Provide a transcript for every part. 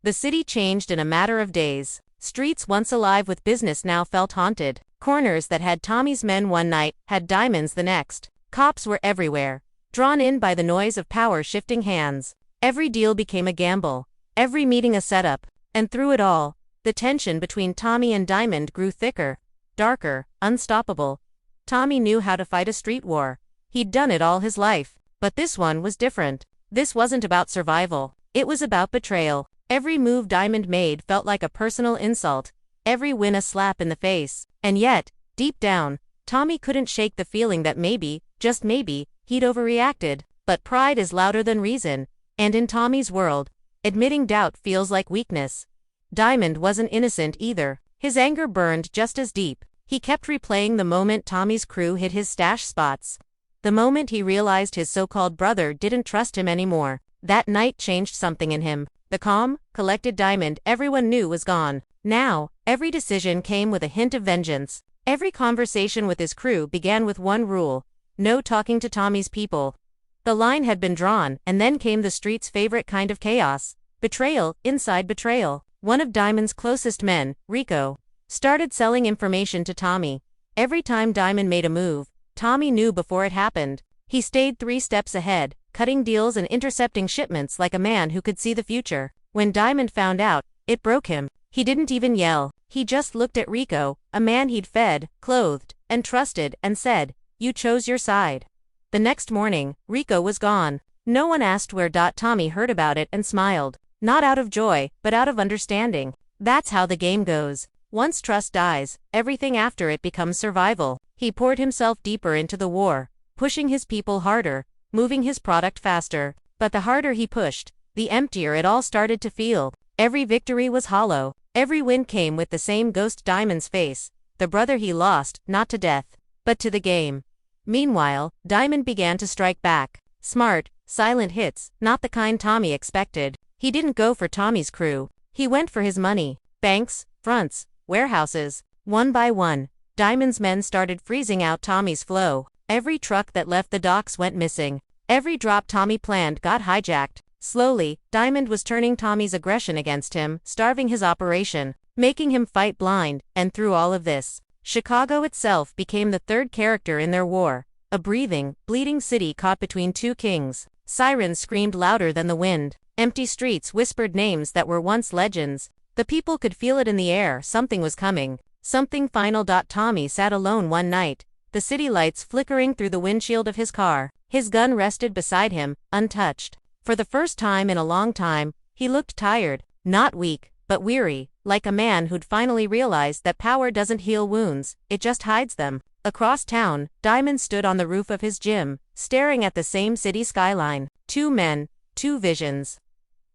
The city changed in a matter of days. Streets once alive with business now felt haunted. Corners that had Tommy's men one night had Diamond's the next. Cops were everywhere, drawn in by the noise of power shifting hands. Every deal became a gamble, every meeting a setup, and through it all, the tension between Tommy and Diamond grew thicker, darker, unstoppable. Tommy knew how to fight a street war. He'd done it all his life. But this one was different. This wasn't about survival. It was about betrayal. Every move Diamond made felt like a personal insult, every win a slap in the face. And yet, deep down, Tommy couldn't shake the feeling that maybe, just maybe, he'd overreacted. But pride is louder than reason, and in Tommy's world, admitting doubt feels like weakness. Diamond wasn't innocent either. His anger burned just as deep. He kept replaying the moment Tommy's crew hit his stash spots. The moment he realized his so-called brother didn't trust him anymore. That night changed something in him. The calm, collected Diamond everyone knew was gone. Now, every decision came with a hint of vengeance. Every conversation with his crew began with one rule: no talking to Tommy's people. The line had been drawn, and then came the street's favorite kind of chaos. Betrayal, inside betrayal. One of Diamond's closest men, Rico, started selling information to Tommy. Every time Diamond made a move, Tommy knew before it happened. He stayed 3 steps ahead, cutting deals and intercepting shipments like a man who could see the future. When Diamond found out, it broke him. He didn't even yell. He just looked at Rico, a man he'd fed, clothed, and trusted, and said, "You chose your side." The next morning, Rico was gone. No one asked where. Tommy heard about it and smiled. Not out of joy, but out of understanding. That's how the game goes. Once trust dies, everything after it becomes survival. He poured himself deeper into the war, pushing his people harder, moving his product faster. But the harder he pushed, the emptier it all started to feel. Every victory was hollow. Every win came with the same ghost Diamond's face, the brother he lost, not to death, but to the game. Meanwhile, Diamond began to strike back. Smart, silent hits, not the kind Tommy expected. He didn't go for Tommy's crew. He went for his money. Banks, fronts, warehouses. One by one, Diamond's men started freezing out Tommy's flow. Every truck that left the docks went missing. Every drop Tommy planned got hijacked. Slowly, Diamond was turning Tommy's aggression against him, starving his operation, making him fight blind. And through all of this, Chicago itself became the third character in their war. A breathing, bleeding city caught between two kings. Sirens screamed louder than the wind. Empty streets whispered names that were once legends. The people could feel it in the air. Something was coming. Something final. Tommy sat alone one night, the city lights flickering through the windshield of his car. His gun rested beside him, untouched. For the first time in a long time, he looked tired, not weak, but weary, like a man who'd finally realized that power doesn't heal wounds, it just hides them. Across town, Diamond stood on the roof of his gym, staring at the same city skyline. 2 men, 2 visions.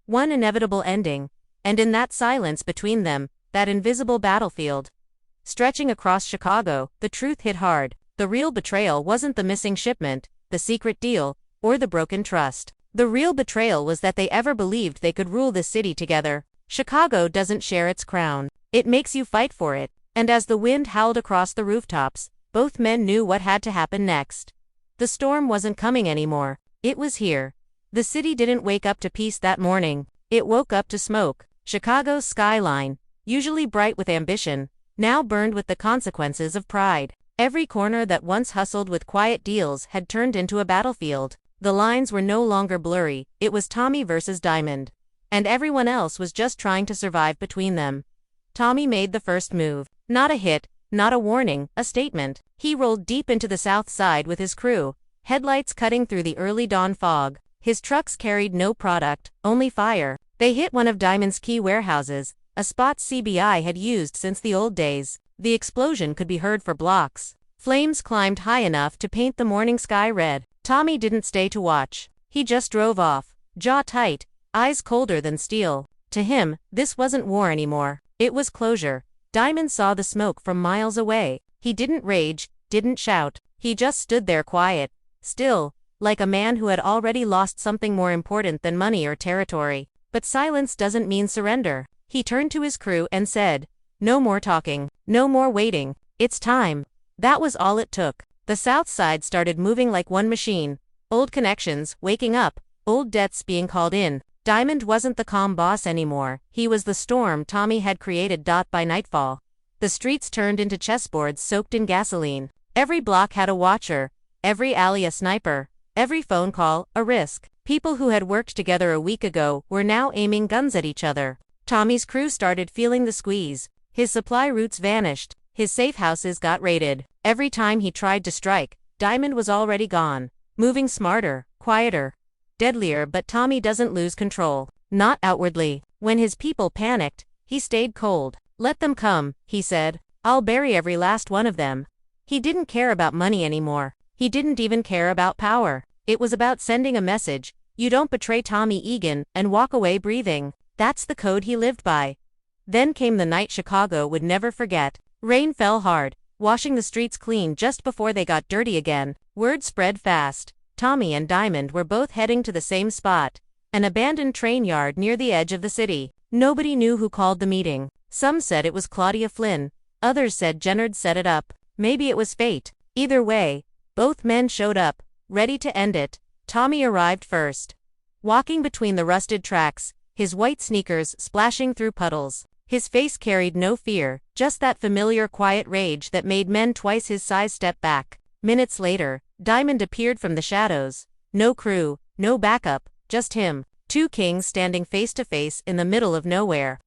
One inevitable ending, and in that silence between them, that invisible battlefield. Stretching across Chicago, the truth hit hard. The real betrayal wasn't the missing shipment, the secret deal, or the broken trust. The real betrayal was that they ever believed they could rule the city together. Chicago doesn't share its crown. It makes you fight for it. And as the wind howled across the rooftops, both men knew what had to happen next. The storm wasn't coming anymore. It was here. The city didn't wake up to peace that morning. It woke up to smoke. Chicago's skyline, usually bright with ambition, now burned with the consequences of pride. Every corner that once hustled with quiet deals had turned into a battlefield. The lines were no longer blurry. It was Tommy versus Diamond. And everyone else was just trying to survive between them. Tommy made the first move. Not a hit, not a warning, a statement. He rolled deep into the south side with his crew, headlights cutting through the early dawn fog. His trucks carried no product, only fire. They hit one of Diamond's key warehouses, a spot CBI had used since the old days. The explosion could be heard for blocks. Flames climbed high enough to paint the morning sky red. Tommy didn't stay to watch. He just drove off, jaw tight, eyes colder than steel. To him, this wasn't war anymore. It was closure. Diamond saw the smoke from miles away. He didn't rage, didn't shout. He just stood there quiet, still, like a man who had already lost something more important than money or territory. But silence doesn't mean surrender. He turned to his crew and said, "No more talking, no more waiting. It's time." That was all it took. The south side started moving like one machine. Old connections waking up, old debts being called in. Diamond wasn't the calm boss anymore, he was the storm Tommy had created. By nightfall, the streets turned into chessboards soaked in gasoline. Every block had a watcher, every alley a sniper, every phone call a risk. People who had worked together a week ago were now aiming guns at each other. Tommy's crew started feeling the squeeze. His supply routes vanished, his safe houses got raided. Every time he tried to strike, Diamond was already gone. Moving smarter, quieter, deadlier, but Tommy doesn't lose control. Not outwardly. When his people panicked, he stayed cold. Let them come, he said. I'll bury every last one of them. He didn't care about money anymore. He didn't even care about power. It was about sending a message. You don't betray Tommy Egan and walk away breathing. That's the code he lived by. Then came the night Chicago would never forget. Rain fell hard, washing the streets clean just before they got dirty again. Word spread fast. Tommy and Diamond were both heading to the same spot, an abandoned train yard near the edge of the city. Nobody knew who called the meeting. Some said it was Claudia Flynn. Others said Jennard set it up. Maybe it was fate. Either way, both men showed up, ready to end it. Tommy arrived first. Walking between the rusted tracks, his white sneakers splashing through puddles. His face carried no fear, just that familiar quiet rage that made men twice his size step back. Minutes later, Diamond appeared from the shadows. No crew, no backup, just him. Two kings standing face to face in the middle of nowhere.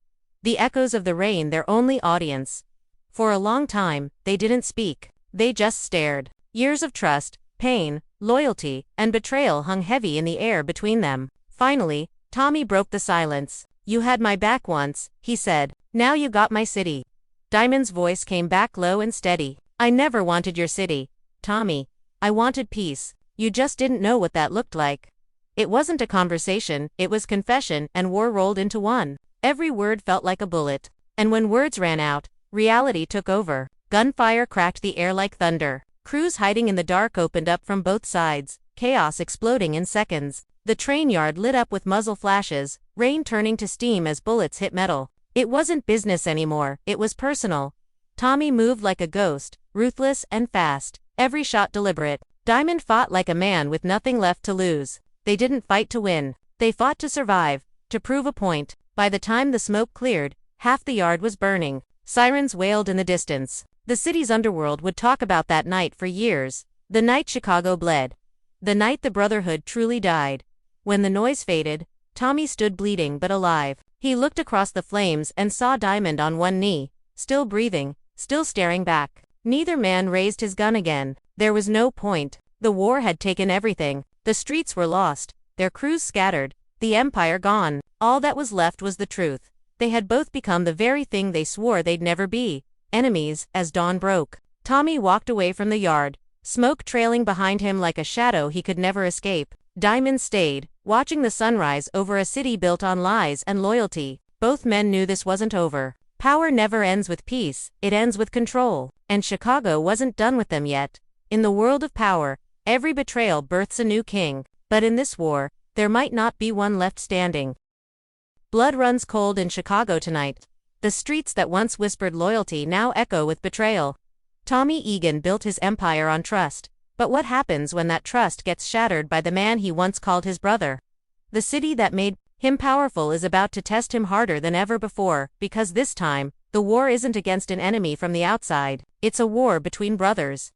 The echoes of the rain their only audience. For a long time, they didn't speak. They just stared. Years of trust, pain, loyalty, and betrayal hung heavy in the air between them. Finally, Tommy broke the silence. You had my back once, he said. Now you got my city. Diamond's voice came back low and steady. I never wanted your city, Tommy. I wanted peace. You just didn't know what that looked like. It wasn't a conversation, it was confession, and war rolled into one. Every word felt like a bullet. And when words ran out, reality took over. Gunfire cracked the air like thunder. Crews hiding in the dark opened up from both sides, chaos exploding in seconds. The train yard lit up with muzzle flashes, rain turning to steam as bullets hit metal. It wasn't business anymore, it was personal. Tommy moved like a ghost, ruthless and fast, every shot deliberate. Diamond fought like a man with nothing left to lose. They didn't fight to win. They fought to survive, to prove a point. By the time the smoke cleared, half the yard was burning. Sirens wailed in the distance. The city's underworld would talk about that night for years. The night Chicago bled. The night the brotherhood truly died. When the noise faded, Tommy stood bleeding but alive. He looked across the flames and saw Diamond on one knee, still breathing, still staring back. Neither man raised his gun again. There was no point. The war had taken everything. The streets were lost, their crews scattered, the empire gone. All that was left was the truth. They had both become the very thing they swore they'd never be, enemies. As dawn broke, Tommy walked away from the yard, smoke trailing behind him like a shadow he could never escape. Diamond stayed, watching the sunrise over a city built on lies and loyalty. Both men knew this wasn't over. Power never ends with peace, it ends with control. And Chicago wasn't done with them yet. In the world of power, every betrayal births a new king. But in this war, there might not be one left standing. Blood runs cold in Chicago tonight. The streets that once whispered loyalty now echo with betrayal. Tommy Egan built his empire on trust. But what happens when that trust gets shattered by the man he once called his brother? The city that made him powerful is about to test him harder than ever before, because this time, the war isn't against an enemy from the outside, it's a war between brothers.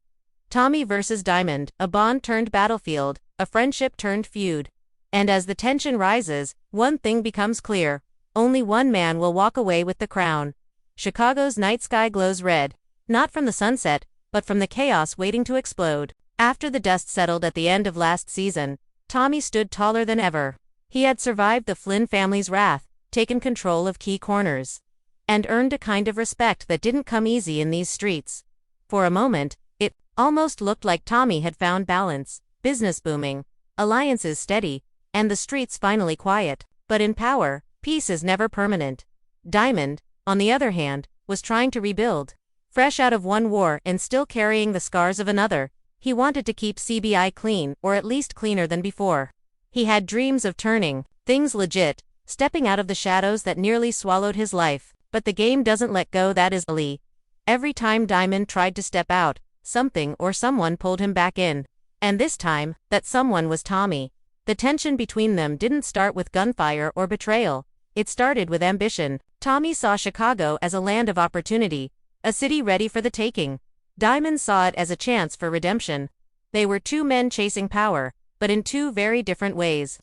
Tommy versus Diamond, a bond turned battlefield, a friendship turned feud. And as the tension rises, one thing becomes clear. Only one man will walk away with the crown. Chicago's night sky glows red, not from the sunset, but from the chaos waiting to explode. After the dust settled at the end of last season, Tommy stood taller than ever. He had survived the Flynn family's wrath, taken control of key corners, and earned a kind of respect that didn't come easy in these streets. For a moment, it almost looked like Tommy had found balance, business booming, alliances steady, and the streets finally quiet. But in power, peace is never permanent. Diamond, on the other hand, was trying to rebuild. Fresh out of one war and still carrying the scars of another, he wanted to keep CBI clean, or at least cleaner than before. He had dreams of turning things legit, stepping out of the shadows that nearly swallowed his life. But the game doesn't let go that easily. Every time Diamond tried to step out, something or someone pulled him back in. And this time, that someone was Tommy. The tension between them didn't start with gunfire or betrayal. It started with ambition. Tommy saw Chicago as a land of opportunity, a city ready for the taking. Diamond saw it as a chance for redemption. They were two men chasing power, but in two very different ways.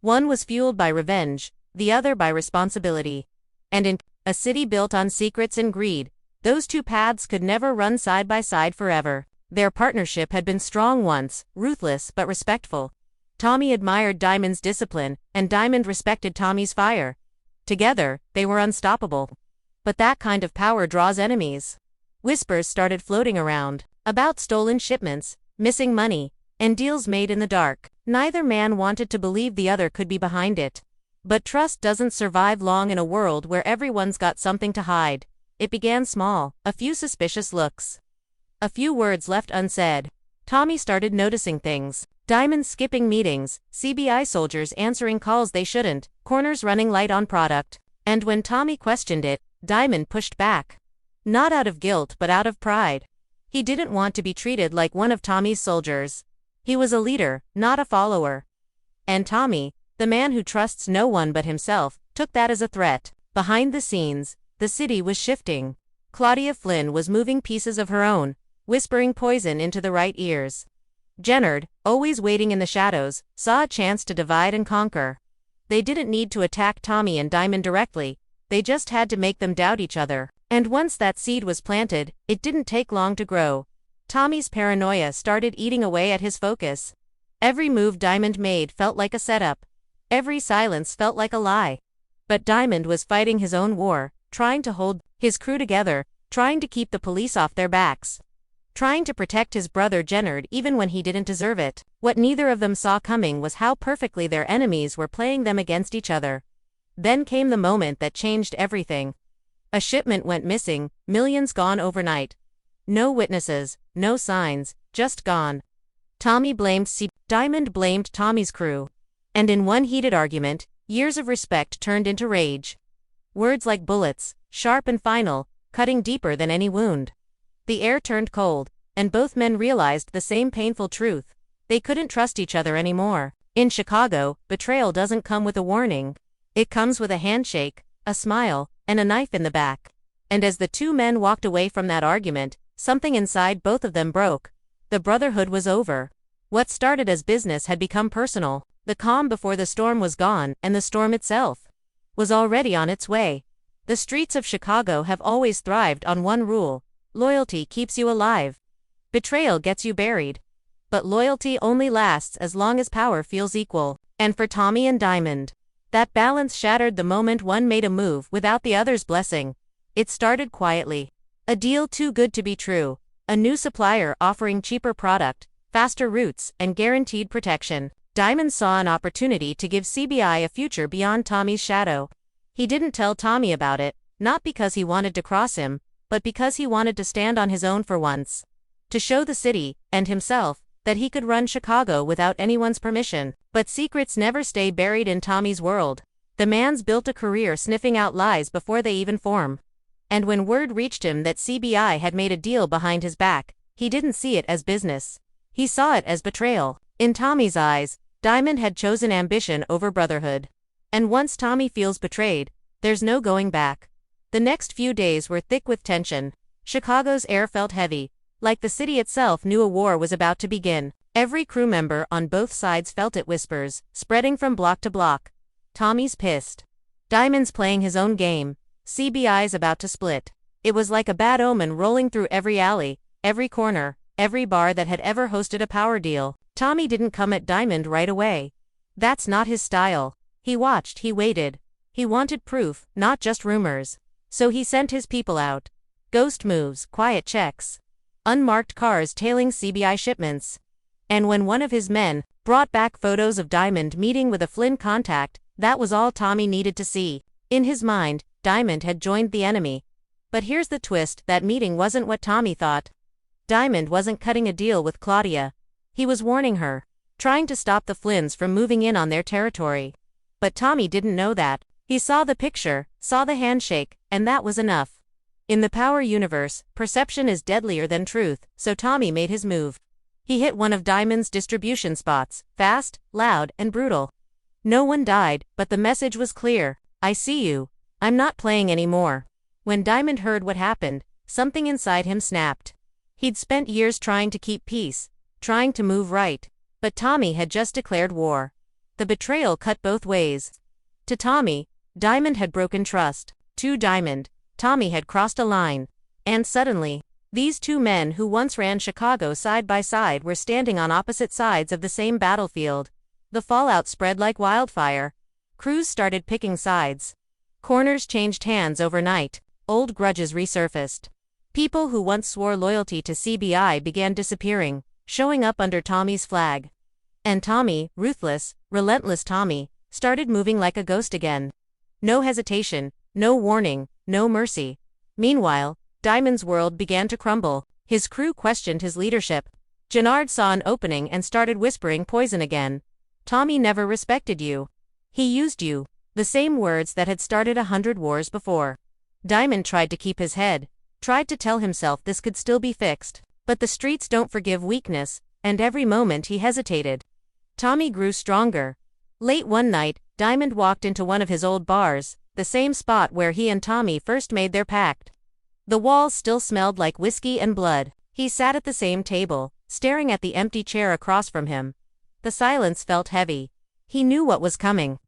One was fueled by revenge, the other by responsibility. And in a city built on secrets and greed, those two paths could never run side by side forever. Their partnership had been strong once, ruthless but respectful. Tommy admired Diamond's discipline, and Diamond respected Tommy's fire. Together, they were unstoppable. But that kind of power draws enemies. Whispers started floating around about stolen shipments, missing money, and deals made in the dark. Neither man wanted to believe the other could be behind it. But trust doesn't survive long in a world where everyone's got something to hide. It began small, a few suspicious looks. A few words left unsaid. Tommy started noticing things. Diamond skipping meetings, CBI soldiers answering calls they shouldn't, corners running light on product. And when Tommy questioned it, Diamond pushed back. Not out of guilt but out of pride. He didn't want to be treated like one of Tommy's soldiers. He was a leader, not a follower. And Tommy, the man who trusts no one but himself, took that as a threat. Behind the scenes, the city was shifting. Claudia Flynn was moving pieces of her own, whispering poison into the right ears. Jennard, always waiting in the shadows, saw a chance to divide and conquer. They didn't need to attack Tommy and Diamond directly, they just had to make them doubt each other. And once that seed was planted, it didn't take long to grow. Tommy's paranoia started eating away at his focus. Every move Diamond made felt like a setup. Every silence felt like a lie. But Diamond was fighting his own war, trying to hold his crew together, trying to keep the police off their backs. Trying to protect his brother Jennard even when he didn't deserve it. What neither of them saw coming was how perfectly their enemies were playing them against each other. Then came the moment that changed everything. A shipment went missing, millions gone overnight. No witnesses, no signs, just gone. Tommy blamed Diamond blamed Tommy's crew. And in one heated argument, years of respect turned into rage. Words like bullets, sharp and final, cutting deeper than any wound. The air turned cold, and both men realized the same painful truth. They couldn't trust each other anymore. In Chicago, betrayal doesn't come with a warning. It comes with a handshake, a smile, and a knife in the back. And as the two men walked away from that argument, something inside both of them broke. The brotherhood was over. What started as business had become personal. The calm before the storm was gone, and the storm itself was already on its way. The streets of Chicago have always thrived on one rule: loyalty keeps you alive. Betrayal gets you buried. But loyalty only lasts as long as power feels equal. And for Tommy and Diamond, that balance shattered the moment one made a move without the other's blessing. It started quietly. A deal too good to be true. A new supplier offering cheaper product, faster routes, and guaranteed protection. Diamond saw an opportunity to give CBI a future beyond Tommy's shadow. He didn't tell Tommy about it, not because he wanted to cross him, but because he wanted to stand on his own for once. To show the city, and himself, that he could run Chicago without anyone's permission. But secrets never stay buried in Tommy's world. The man's built a career sniffing out lies before they even form. And when word reached him that CBI had made a deal behind his back, he didn't see it as business. He saw it as betrayal. In Tommy's eyes, Diamond had chosen ambition over brotherhood. And once Tommy feels betrayed, there's no going back. The next few days were thick with tension. Chicago's air felt heavy, like the city itself knew a war was about to begin. Every crew member on both sides felt it. Whispers, spreading from block to block. Tommy's pissed. Diamond's playing his own game. CBI's about to split. It was like a bad omen rolling through every alley, every corner, every bar that had ever hosted a power deal. Tommy didn't come at Diamond right away. That's not his style. He watched, he waited. He wanted proof, not just rumors. So he sent his people out. Ghost moves, quiet checks. Unmarked cars tailing CBI shipments. And when one of his men brought back photos of Diamond meeting with a Flynn contact, that was all Tommy needed to see. In his mind, Diamond had joined the enemy. But here's the twist: that meeting wasn't what Tommy thought. Diamond wasn't cutting a deal with Claudia. He was warning her, trying to stop the Flynns from moving in on their territory. But Tommy didn't know that. He saw the picture, saw the handshake, and that was enough. In the power universe, perception is deadlier than truth, so Tommy made his move. He hit one of Diamond's distribution spots, fast, loud, and brutal. No one died, but the message was clear. I see you. I'm not playing anymore. When Diamond heard what happened, something inside him snapped. He'd spent years trying to keep peace, trying to move right. But Tommy had just declared war. The betrayal cut both ways. To Tommy, Diamond had broken trust. To Diamond, Tommy had crossed a line. And suddenly, these two men who once ran Chicago side by side were standing on opposite sides of the same battlefield. The fallout spread like wildfire. Crews started picking sides. Corners changed hands overnight. Old grudges resurfaced. People who once swore loyalty to CBI began disappearing, showing up under Tommy's flag. And Tommy, ruthless, relentless Tommy, started moving like a ghost again. No hesitation, no warning, no mercy. Meanwhile, Diamond's world began to crumble. His crew questioned his leadership. Gennard saw an opening and started whispering poison again. Tommy never respected you. He used you. The same words that had started 100 wars before. Diamond tried to keep his head, tried to tell himself this could still be fixed. But the streets don't forgive weakness, and every moment he hesitated. Tommy grew stronger. Late one night, Diamond walked into one of his old bars, the same spot where he and Tommy first made their pact. The walls still smelled like whiskey and blood. He sat at the same table, staring at the empty chair across from him. The silence felt heavy. He knew what was coming.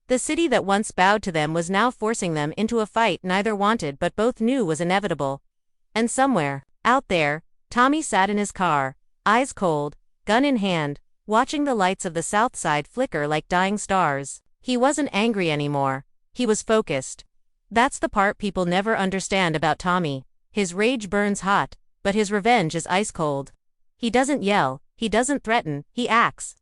The city that once bowed to them was now forcing them into a fight neither wanted but both knew was inevitable. And somewhere, out there, Tommy sat in his car, eyes cold, gun in hand, watching the lights of the South Side flicker like dying stars. He wasn't angry anymore. He was focused. That's the part people never understand about Tommy. His rage burns hot, but his revenge is ice cold. He doesn't yell, he doesn't threaten, he acts.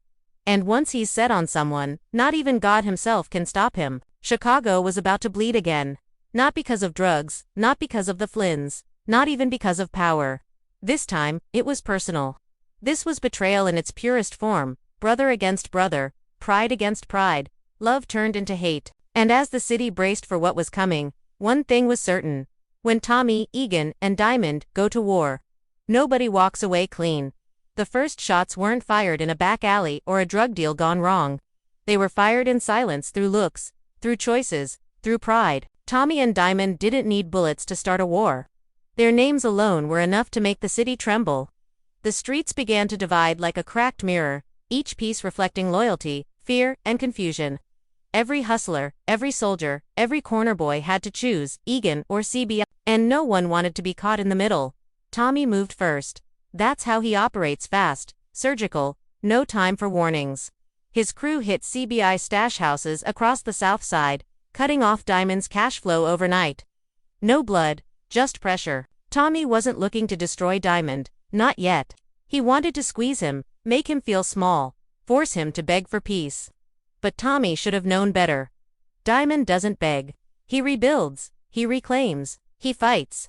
And once he's set on someone, not even God himself can stop him. Chicago was about to bleed again. Not because of drugs, not because of the Flynns, not even because of power. This time, it was personal. This was betrayal in its purest form, brother against brother, pride against pride, love turned into hate. And as the city braced for what was coming, one thing was certain. When Tommy, Egan, and Diamond go to war, nobody walks away clean. The first shots weren't fired in a back alley or a drug deal gone wrong. They were fired in silence through looks, through choices, through pride. Tommy and Diamond didn't need bullets to start a war. Their names alone were enough to make the city tremble. The streets began to divide like a cracked mirror, each piece reflecting loyalty, fear, and confusion. Every hustler, every soldier, every corner boy had to choose, Egan or CBI, and no one wanted to be caught in the middle. Tommy moved first. That's how he operates, fast, surgical, no time for warnings. His crew hit CBI stash houses across the South Side, cutting off Diamond's cash flow overnight. No blood, just pressure. Tommy wasn't looking to destroy Diamond, not yet. He wanted to squeeze him, make him feel small, force him to beg for peace. But Tommy should have known better. Diamond doesn't beg. He rebuilds, he reclaims, he fights.